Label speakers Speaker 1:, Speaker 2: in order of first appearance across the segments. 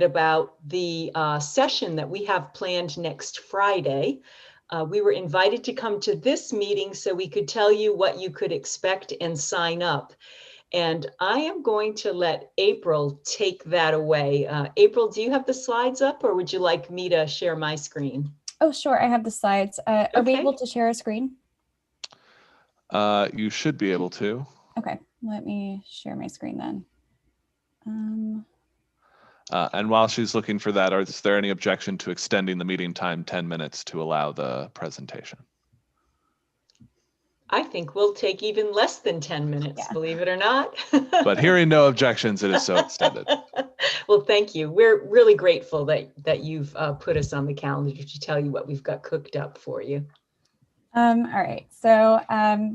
Speaker 1: about the session that we have planned next Friday. We were invited to come to this meeting so we could tell you what you could expect and sign up. And I am going to let April take that away. April, do you have the slides up, or would you like me to share my screen?
Speaker 2: Oh, sure. I have the slides. Are we able to share a screen?
Speaker 3: You should be able to.
Speaker 2: Okay, let me share my screen then.
Speaker 3: And while she's looking for that, is there any objection to extending the meeting time 10 minutes to allow the presentation?
Speaker 1: I think we'll take even less than 10 minutes, believe it or not.
Speaker 3: But hearing no objections, it is so extended.
Speaker 1: Well, thank you. We're really grateful that you've put us on the calendar to tell you what we've got cooked up for you.
Speaker 2: All right, so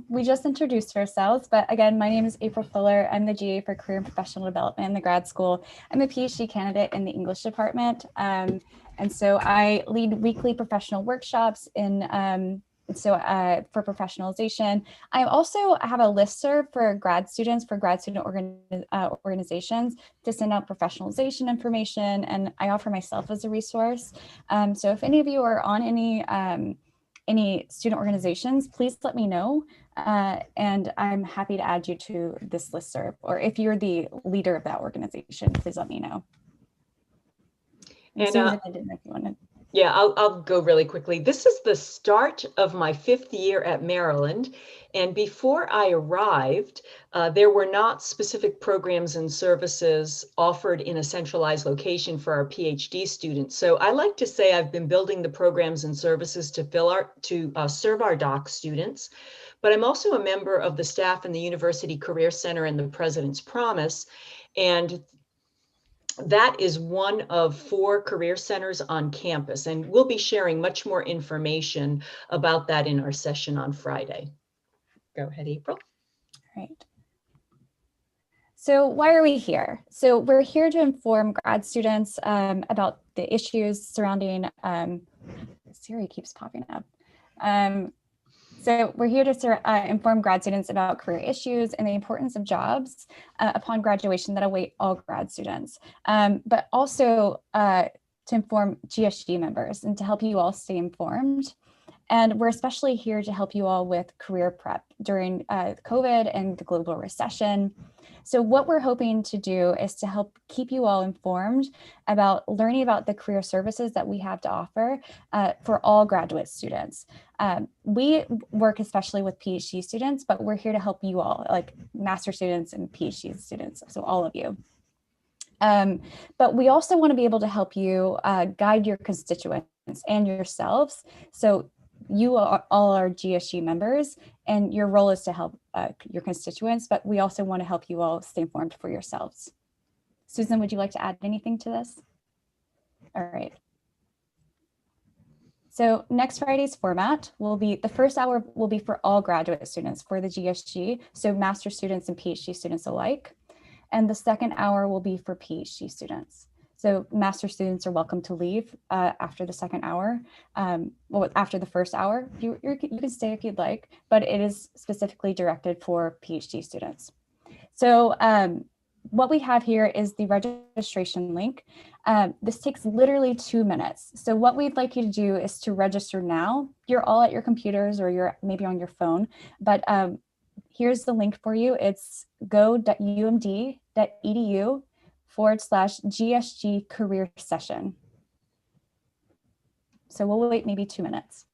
Speaker 2: we just introduced ourselves, but again, my name is April Fuller. I'm the GA for Career and Professional Development in the grad school. I'm a PhD candidate in the English department. And so I lead weekly professional workshops for professionalization. I also have a listserv for grad students, for grad student organizations to send out professionalization information, and I offer myself as a resource. So if any of you are on any student organizations, please let me know, and I'm happy to add you to this listserv. Or if you're the leader of that organization, please let me know. And Susan, I didn't know if you wanted.
Speaker 1: Yeah, I'll go really quickly. This is the start of my 5th year at Maryland. And before I arrived, there were not specific programs and services offered in a centralized location for our PhD students. So I like to say I've been building the programs and services to serve our doc students. But I'm also a member of the staff in the University Career Center and the President's Promise. And that is one of 4 career centers on campus, and we'll be sharing much more information about that in our session on Friday. Go ahead, April.
Speaker 2: All right. So why are we here? So we're here to inform grad students about the issues surrounding, Siri keeps popping up. So we're here to inform grad students about career issues and the importance of jobs upon graduation that await all grad students, but also to inform GSG members and to help you all stay informed. And we're especially here to help you all with career prep during COVID and the global recession. So what we're hoping to do is to help keep you all informed about learning about the career services that we have to offer for all graduate students. We work especially with PhD students, but we're here to help you all, like master students and PhD students, so all of you. But we also want to be able to help you guide your constituents and yourselves. So you all are GSG members, and your role is to help your constituents, but we also want to help you all stay informed for yourselves. Susan, would you like to add anything to this? All right. So next Friday's format will be, the first hour will be for all graduate students for the GSG, so master students and PhD students alike. And the second hour will be for PhD students. So master students are welcome to leave after the second hour. Well, after the first hour, you can stay if you'd like, but it is specifically directed for PhD students. So what we have here is the registration link. This takes literally 2 minutes. So what we'd like you to do is to register now. You're all at your computers or you're maybe on your phone, but here's the link for you. It's go.umd.edu/GSG career session. So we'll wait maybe 2 minutes.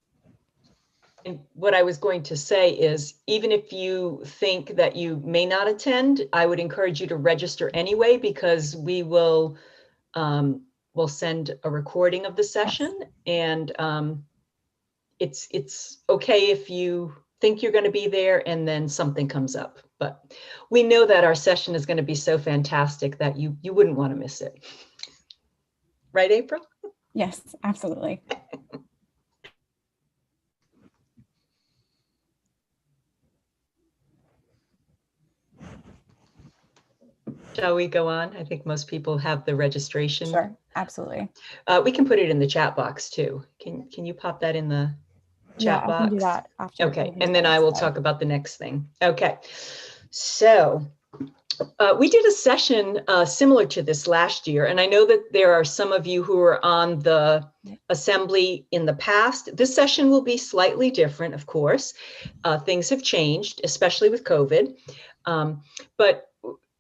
Speaker 1: And what I was going to say is, even if you think that you may not attend, I would encourage you to register anyway, because we will we'll send a recording of the session. Yes. And it's okay if you think you're going to be there and then something comes up. But we know that our session is going to be so fantastic that you wouldn't want to miss it. Right, April?
Speaker 2: Yes, absolutely.
Speaker 1: Shall we go on? I think most people have the registration.
Speaker 2: Sure, absolutely.
Speaker 1: We can put it in the chat box too. Can you pop that in the chat box?
Speaker 2: I can do that after.
Speaker 1: Okay, and then I will talk about the next thing. Okay, so We did a session similar to this last year, and I know that there are some of you who were on the assembly in the past. This session will be slightly different, of course. Things have changed, especially with COVID. But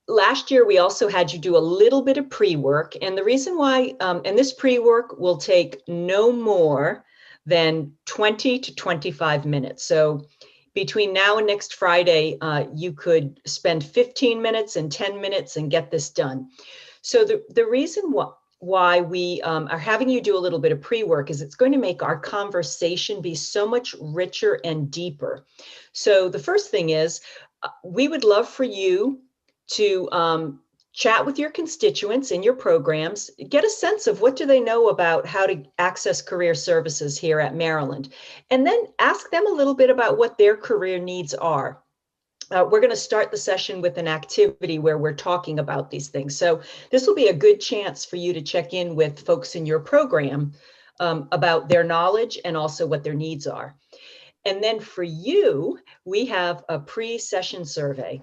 Speaker 1: last year, we also had you do a little bit of pre-work, and the reason why, and this pre-work will take no more than 20 to 25 minutes. So between now and next Friday, you could spend 15 minutes and 10 minutes and get this done. So the reason why we are having you do a little bit of pre-work is it's going to make our conversation be so much richer and deeper. So the first thing is, we would love for you to chat with your constituents in your programs, get a sense of what do they know about how to access career services here at Maryland, and then ask them a little bit about what their career needs are. We're going to start the session with an activity where we're talking about these things. So this will be a good chance for you to check in with folks in your program about their knowledge and also what their needs are. And then for you, we have a pre-session survey.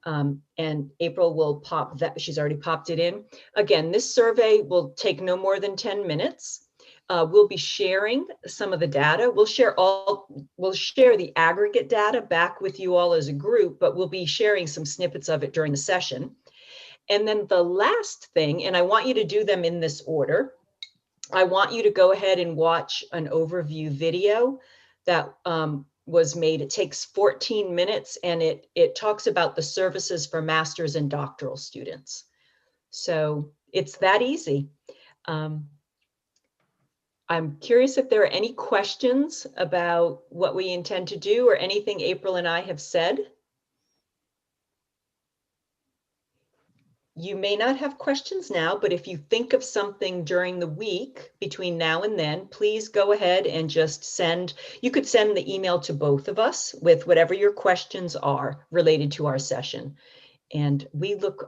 Speaker 1: And April will pop that. She's already popped it in. Again, this survey will take no more than 10 minutes. We'll be sharing some of the data. We'll share the aggregate data back with you all as a group, but we'll be sharing some snippets of it during the session. And then the last thing, and I want you to do them in this order. I want you to go ahead and watch an overview video that was made. It takes 14 minutes and it talks about the services for master's and doctoral students. So it's that easy. I'm curious if there are any questions about what we intend to do or anything April and I have said. You may not have questions now, but if you think of something during the week between now and then, please go ahead and just you could send the email to both of us with whatever your questions are related to our session. And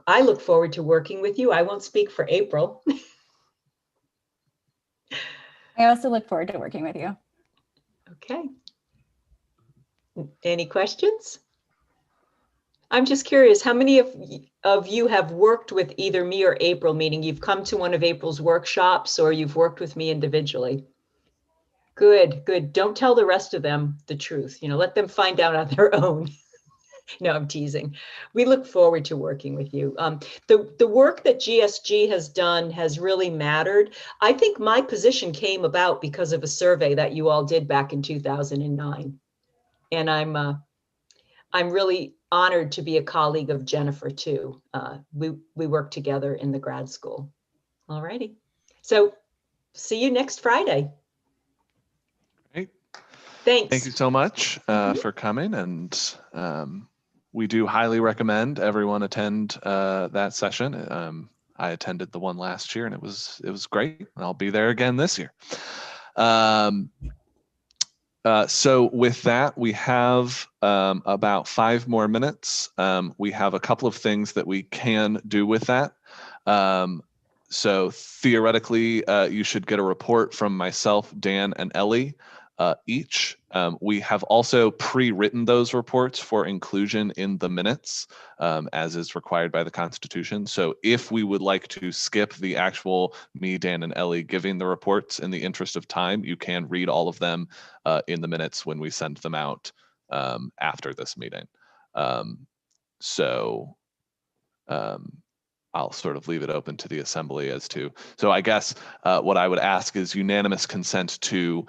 Speaker 1: I look forward to working with you. I won't speak for April.
Speaker 2: I also look forward to working with you.
Speaker 1: Okay. Any questions? I'm just curious, how many of you have worked with either me or April, meaning you've come to one of April's workshops or you've worked with me individually? Good, good. Don't tell the rest of them the truth. Let them find out on their own. No, I'm teasing. We look forward to working with you. The work that GSG has done has really mattered. I think my position came about because of a survey that you all did back in 2009. And I'm really honored to be a colleague of Jennifer too. We work together in the grad school. All righty. So see you next Friday.
Speaker 3: Great.
Speaker 1: Thanks.
Speaker 3: Thank you so much for coming. And we do highly recommend everyone attend that session. I attended the one last year and it was great. I'll be there again this year. So with that, we have about 5 more minutes. We have a couple of things that we can do with that. So theoretically, you should get a report from myself, Dan, and Ellie each. We have also pre-written those reports for inclusion in the minutes, as is required by the Constitution. So if we would like to skip the actual me, Dan, and Ellie giving the reports in the interest of time, you can read all of them in the minutes when we send them out after this meeting. I'll sort of leave it open to the assembly as to, so I guess what I would ask is unanimous consent to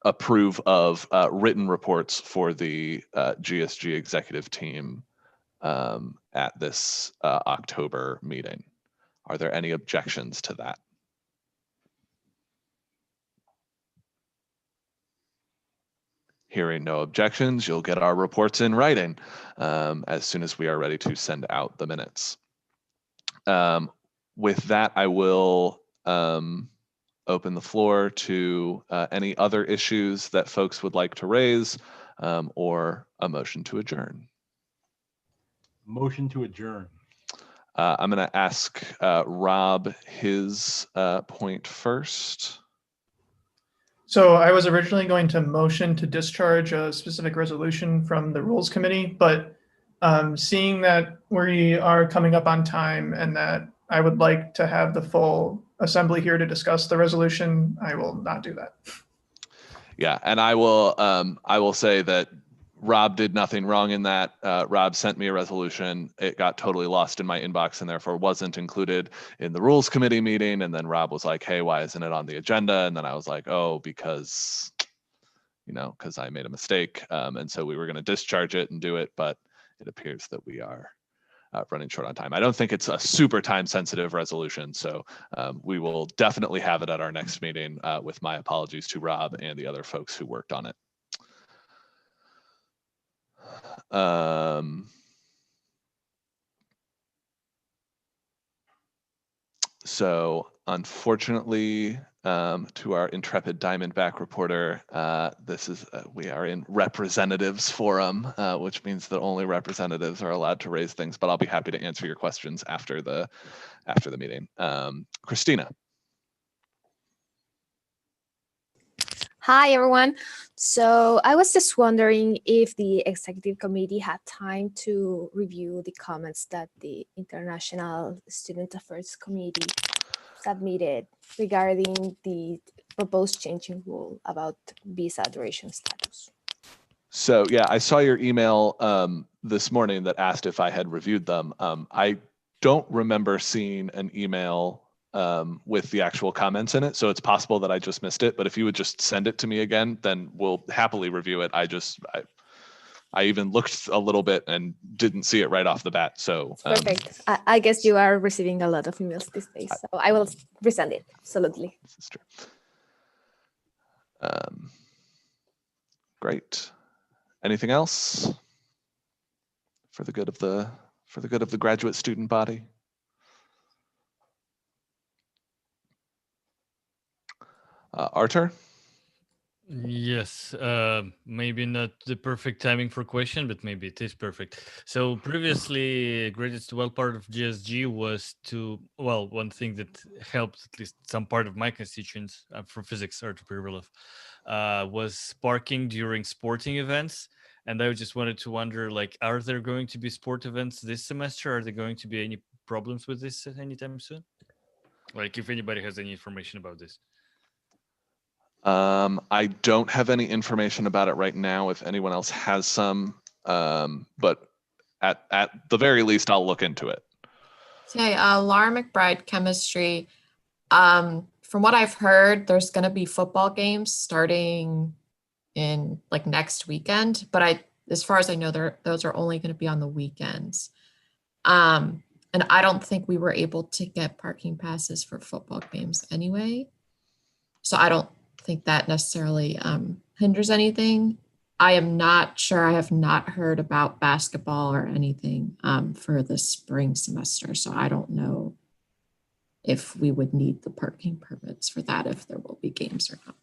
Speaker 3: approve of written reports for the GSG executive team at this October meeting. Are there any objections to that? Hearing no objections, you'll get our reports in writing as soon as we are ready to send out the minutes. With that, I will open the floor to any other issues that folks would like to raise or a motion to adjourn.
Speaker 4: Motion to adjourn.
Speaker 3: I'm going to ask Rob his point first.
Speaker 5: So I was originally going to motion to discharge a specific resolution from the Rules Committee, but Seeing that we are coming up on time and that I would like to have the full assembly here to discuss the resolution, I will not do that.
Speaker 3: Yeah, and I will say that Rob did nothing wrong in that. Rob sent me a resolution. It got totally lost in my inbox and therefore wasn't included in the rules committee meeting. And then Rob was like, hey, why isn't it on the agenda? And then I was like, oh, because I made a mistake. And so we were going to discharge it and do it, but it appears that we are running short on time. I don't think it's a super time sensitive resolution. So we will definitely have it at our next meeting, with my apologies to Rob and the other folks who worked on it. So unfortunately, to our intrepid Diamondback reporter, we are in representatives forum, which means that only representatives are allowed to raise things, but I'll be happy to answer your questions after the meeting. Christina.
Speaker 6: Hi, everyone. So I was just wondering if the executive committee had time to review the comments that the International Student Affairs Committee submitted regarding the proposed changing rule about visa duration status.
Speaker 3: So yeah, I saw your email this morning that asked if I had reviewed them. I don't remember seeing an email with the actual comments in it, so it's possible that I just missed it. But if you would just send it to me again, then we'll happily review it. I even looked a little bit and didn't see it right off the bat. So
Speaker 6: perfect. I guess you are receiving a lot of emails these days, so I will resend it. Absolutely.
Speaker 3: This is true. Great. Anything else for the good of the graduate student body? Artur?
Speaker 7: Yes, maybe not the perfect timing for question, but maybe it is perfect. So previously, part of GSG was one thing that helped at least some part of my constituents from physics or to pre-relief was parking during sporting events. And I just wanted to wonder, are there going to be sport events this semester? Are there going to be any problems with this anytime soon? If anybody has any information about this.
Speaker 3: I don't have any information about it right now. If anyone else has some, but at the very least, I'll look into it.
Speaker 8: Okay, Laura McBride, chemistry. From what I've heard, there's going to be football games starting in next weekend, but as far as I know, those are only going to be on the weekends. And I don't think we were able to get parking passes for football games anyway. So I don't think that necessarily hinders anything. I am not sure. I have not heard about basketball or anything for the spring semester. So I don't know if we would need the parking permits for that, if there will be games or not.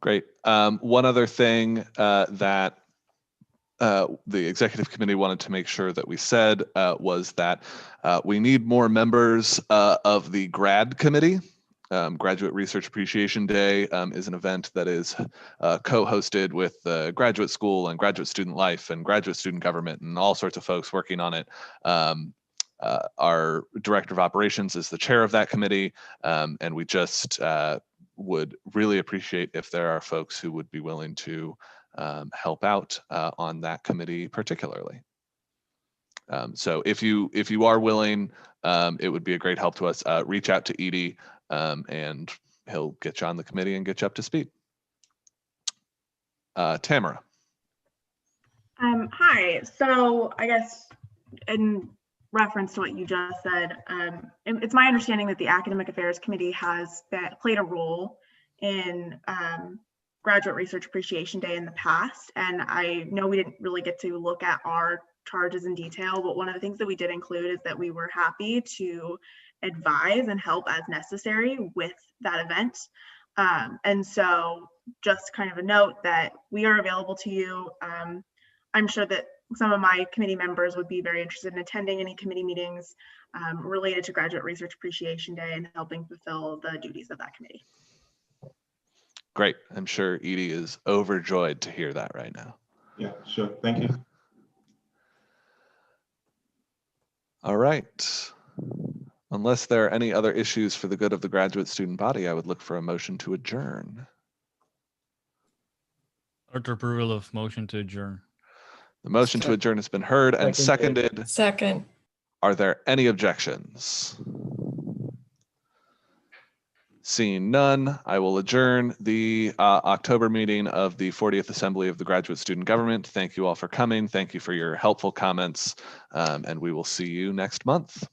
Speaker 3: Great. One other thing that the executive committee wanted to make sure that we said was that we need more members of the grad committee. Graduate Research Appreciation Day is an event that is co-hosted with the graduate school and graduate student life and graduate student government and all sorts of folks working on it. Our director of operations is the chair of that committee, and we just would really appreciate if there are folks who would be willing to help out on that committee particularly. So if you are willing, it would be a great help to us. Reach out to Edie and he'll get you on the committee and get you up to speed. Tamara.
Speaker 9: Hi, so I guess in reference to what you just said, it's my understanding that the Academic Affairs Committee has played a role in Graduate Research Appreciation Day in the past. And I know we didn't really get to look at our charges in detail, but one of the things that we did include is that we were happy to advise and help as necessary with that event. And so just kind of a note that we are available to you. I'm sure that some of my committee members would be very interested in attending any committee meetings related to Graduate Research Appreciation Day and helping fulfill the duties of that committee.
Speaker 3: Great. I'm sure Edie is overjoyed to hear that right now.
Speaker 10: Yeah, sure. Thank you.
Speaker 3: All right. Unless there are any other issues for the good of the graduate student body, I would look for a motion to adjourn.
Speaker 7: Order approval of motion to adjourn.
Speaker 3: The motion to adjourn has been heard and seconded.
Speaker 8: Second.
Speaker 3: Are there any objections? Seeing none, I will adjourn the October meeting of the 40th Assembly of the Graduate Student Government. Thank you all for coming. Thank you for your helpful comments, and we will see you next month.